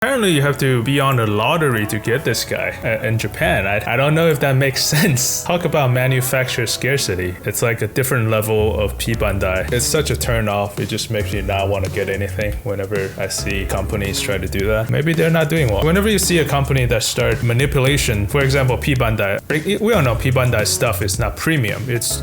Apparently you have to be on the lottery to get this guy in Japan. I don't know if that makes sense. Talk about manufacturer scarcity. It's like a different level of P Bandai. It's such a turn off. It just makes me not want to get anything whenever I see companies try to do that. Maybe they're not doing well. Whenever you see a company that start manipulation, for example, P Bandai, we all know P Bandai stuff is not premium.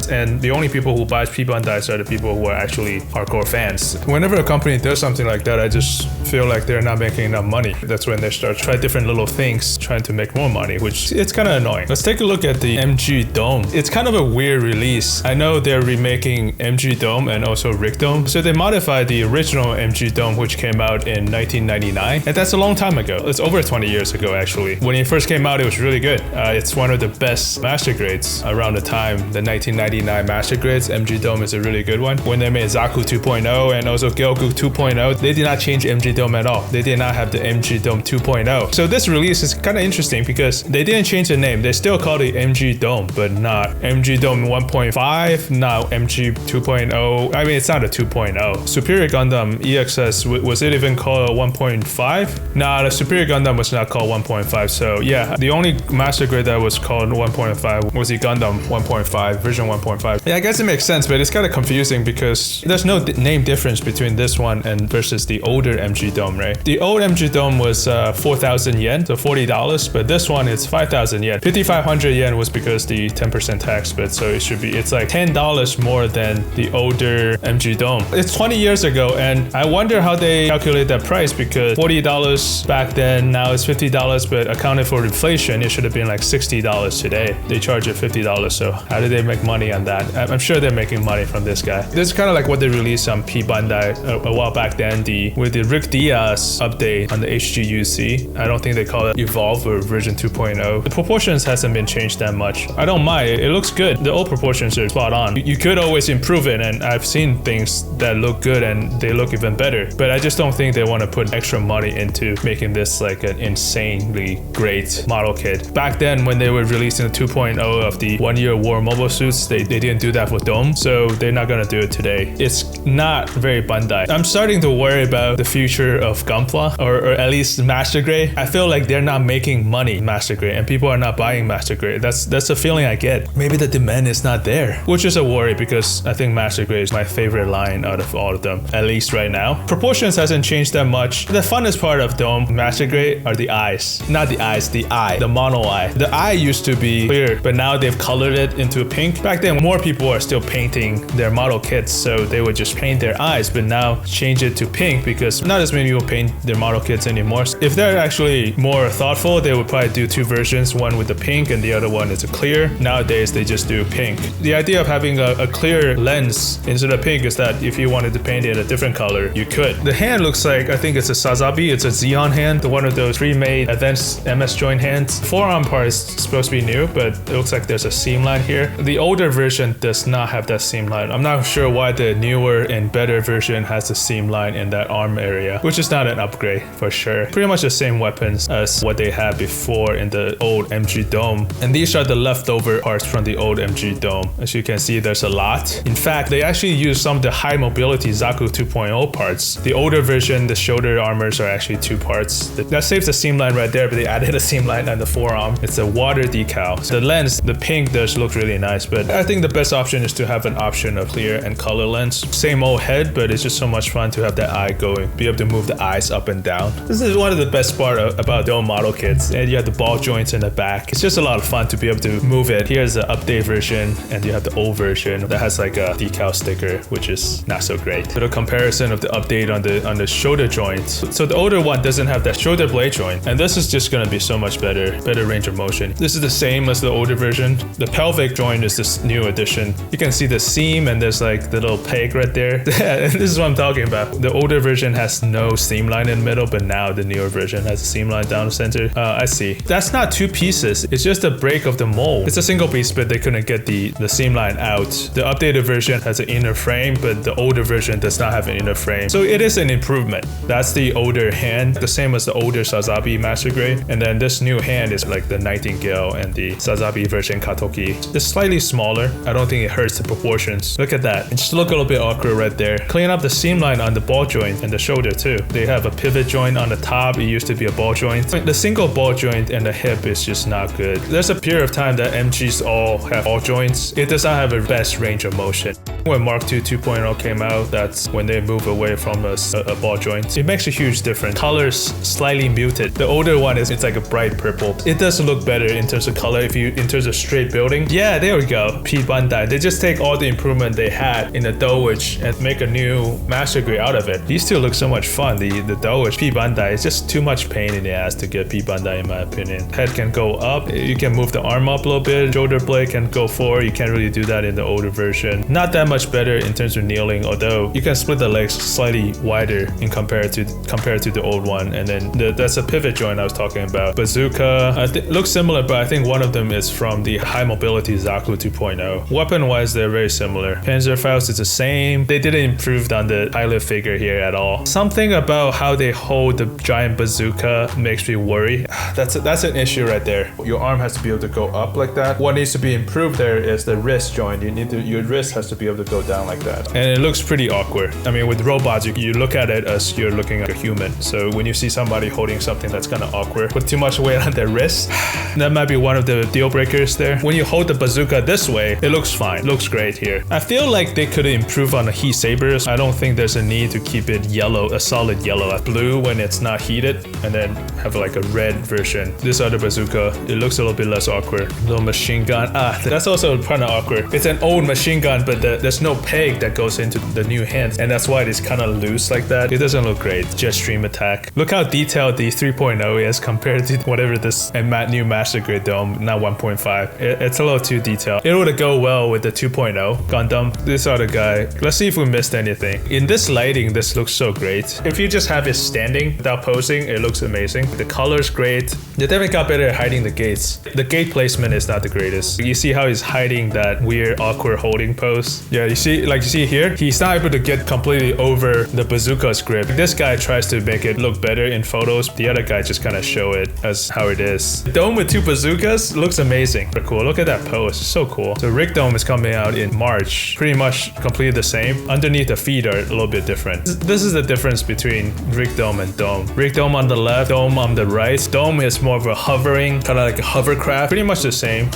And the only people who buy P Bandai are the people who are actually hardcore fans. Whenever a company does something like that, I just feel like they're not making enough money. That's when they start trying different little things, trying to make more money, which it's kind of annoying. Let's take a look at the MG Dome. It's kind of a weird release. I know they're remaking MG Dome and also Rick Dome. So they modified the original MG Dome, which came out in 1999. And that's a long time ago. It's over 20 years ago, actually. When it first came out, it was really good. It's one of the best master grades around the time. The 1999 master grades, MG Dome is a really good one. When they made Zaku 2.0 and also Gyoku 2.0, they did not change MG Dome at all. They did not have the MG Dome 2.0. So this release is kind of interesting because they didn't change the name. They still call it MG Dome, but not MG Dome 1.5, not MG 2.0. I mean, it's not a 2.0. Superior Gundam EXS, was it even called 1.5? Nah, the Superior Gundam was not called 1.5. So yeah, the only master grade that was called 1.5 was the Gundam 1.5, version 1.5. Yeah, I guess it makes sense, but it's kind of confusing because there's no name difference between this one and versus the older MG Dome, right? The old MG Dome was 4,000 yen, so $40, but this one is 5,000 yen. 5,500 yen was because the 10% tax, but so it's like $10 more than the older MG Dome. It's 20 years ago, and I wonder how they calculate that price because $40 back then, now it's $50, but accounted for inflation, it should have been like $60 today. They charge it $50, so how did they make money on that? I'm sure they're making money from this guy. This is kind of like what they released on P Bandai a while back then, with the Rick Diaz update on the HGUC. I don't think they call it Evolve or version 2.0. The proportions hasn't been changed that much. I don't mind. It looks good. The old proportions are spot on. You could always improve it, and I've seen things that look good and they look even better. But I just don't think they want to put extra money into making this like an insanely great model kit. Back then, when they were releasing the 2.0 of the 1 year war mobile suits, they didn't do that with Dome, so they're not gonna do it today. It's not very Bandai. I'm starting to worry about the future of gunpla, or at least master grade. I feel like they're not making money master grade, and people are not buying master grade. That's a feeling I get. Maybe the demand is not there, which is a worry because I think master grade is my favorite line out of all of them, at least right now. Proportions hasn't changed that much. The funnest part of Dome master grade are the eyes. Not the eyes, the eye, the mono eye. The eye used to be clear, but now they've colored it into pink. Back then, more people are still painting their model kits, so they would just paint their eyes, but now change it to pink because not as many people paint their model kits anymore. If they're actually more thoughtful, they would probably do two versions, one with the pink and the other one is a clear. Nowadays, they just do pink. The idea of having a clear lens instead of pink is that if you wanted to paint it a different color, you could. The hand looks like, I think it's a Sazabi, it's a Xeon hand, one of those pre-made advanced MS joint hands. Forearm part is supposed to be new, but it looks like there's a seam line here. The older version does not have that seam line. I'm not sure why the newer and better version has the seam line in that arm area, which is not an upgrade for sure. Pretty much the same weapons as what they had before in the old MG Dome. And these are the leftover parts from the old MG Dome. As you can see, there's a lot. In fact, they actually use some of the high mobility Zaku 2.0 parts. The older version, the shoulder armors are actually two parts. That saves the seam line right there, but they added a seam line on the forearm. It's a water decal. So the lens, the pink does look really nice, but I think the best option is to have an option of clear and color lens. Same old head, but it's just so much fun to have that eye going, be able to move the eyes up and down. This is one of the best part about Dome model kits, and you have the ball joints in the back. It's just a lot of fun to be able to move it. Here's the update version, and you have the old version that has like a decal sticker, which is not so great. So the comparison of the update on the shoulder joints. So the older one doesn't have that shoulder blade joint, and this is just gonna be so much better range of motion. This is the same as the older version. The pelvic joint is this new addition. You can see the seam, and there's like the little peg right there. This is what I'm talking about. The older version has no seam line in the middle, but now the newer version has a seam line down the center. I see. That's not two pieces. It's just a break of the mold. It's a single piece, but they couldn't get the seam line out. The updated version has an inner frame, but the older version does not have an inner frame. So it is an improvement. That's the older hand, the same as the older Sazabi master grade. And then this new hand is like the Nightingale and the Sazabi version Katoki. It's slightly smaller. I don't think it hurts the proportions. Look at that. It just look a little bit awkward right there. Clean up the seam line on the ball joint and the shoulder too. They have a pivot joint on on the top, it used to be a ball joint. The single ball joint and the hip is just not good. There's a period of time that MGs all have ball joints. It does not have a best range of motion. When Mark II 2.0 came out, that's when they move away from a ball joint. It makes a huge difference. Color's slightly muted. The older one it's like a bright purple. It does look better in terms of color in terms of straight building. Yeah, there we go. P Bandai. They just take all the improvement they had in the Dulwich and make a new master grade out of it. These two look so much fun. The Dulwich P Bandai is just too much pain in the ass to get P Bandai in my opinion. Head can go up. You can move the arm up a little bit. Shoulder blade can go forward. You can't really do that in the older version. Not that much better in terms of kneeling, although you can split the legs slightly wider in compared to the old one. And then that's a pivot joint I was talking about. Bazooka looks similar, but I think one of them is from the high mobility Zaku 2.0. Weapon wise, they're very similar. Panzerfaust is the same. They didn't improve on the pilot figure here at all. Something about how they hold the giant bazooka makes me worry. That's an issue right there. Your arm has to be able to go up like that. What needs to be improved there is the wrist joint. Your wrist has to be able to go down like that. And it looks pretty awkward. I mean, with robots, you look at it as you're looking at a human. So when you see somebody holding something that's kind of awkward, put too much weight on their wrist, that might be one of the deal breakers there. When you hold the bazooka this way, it looks fine. It looks great here. I feel like they could improve on the heat sabers. I don't think there's a need to keep it yellow, a solid yellow, blue when it's not heated, and then have like a red version. This other bazooka, it looks a little bit less awkward. Little machine gun. That's also kind of awkward. It's an old machine gun, but there's no peg that goes into the new hand, and that's why it's kind of loose like that. It doesn't look great. Jetstream attack. Look how detailed the 3.0 is compared to whatever this new Master Grade Dome, not 1.5. It's a little too detailed. It would go well with the 2.0 Gundam. This other guy. Let's see if we missed anything. In this lighting, this looks so great. If you just have it standing without posing, it looks amazing. The color's great. They definitely got better at hiding the gates. The gate placement is not the greatest. You see how he's hiding that weird awkward holding pose? Yeah, you see here, he's not able to get completely over the bazooka's grip. This guy tries to make it look better in photos. The other guy just kind of show it as how it is. The dome with two bazookas looks amazing. But cool. Look at that pose. It's so cool. So Rick Dome is coming out in March. Pretty much completely the same. Underneath the feet are a little bit different. This is the difference between Rick Dome and Dome. Rick Dome on the left, Dome on the right. Dome is more of a hovering, kind of like a hovercraft. Pretty much the same.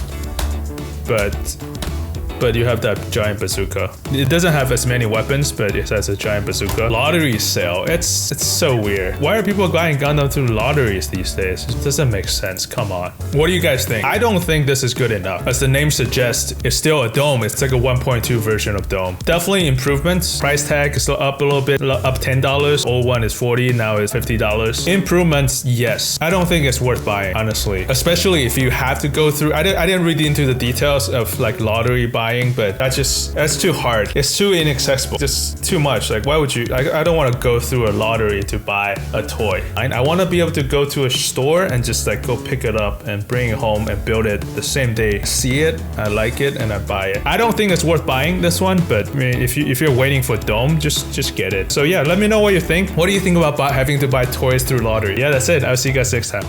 But you have that giant bazooka. It doesn't have as many weapons, but it has a giant bazooka. Lottery sale. It's so weird. Why are people buying Gundam through lotteries these days? It doesn't make sense. Come on. What do you guys think? I don't think this is good enough. As the name suggests, it's still a Dome. It's like a 1.2 version of Dome. Definitely improvements. Price tag is still up a little bit, up $10. Old one is $40, now it's $50. Improvements, yes. I don't think it's worth buying, honestly. Especially if you have to go through. I didn't read into the details of like lottery buying, but that's too hard. It's too inaccessible. Just too much. Like, why would you? I don't want to go through a lottery to buy a toy. I want to be able to go to a store and just like go pick it up and bring it home and build it the same day. See it, I like it, and I buy it. I don't think it's worth buying this one, but I mean, if you're waiting for Dome, just get it. So yeah, let me know what you think. What do you think about having to buy toys through lottery? Yeah, that's it. I'll see you guys next time.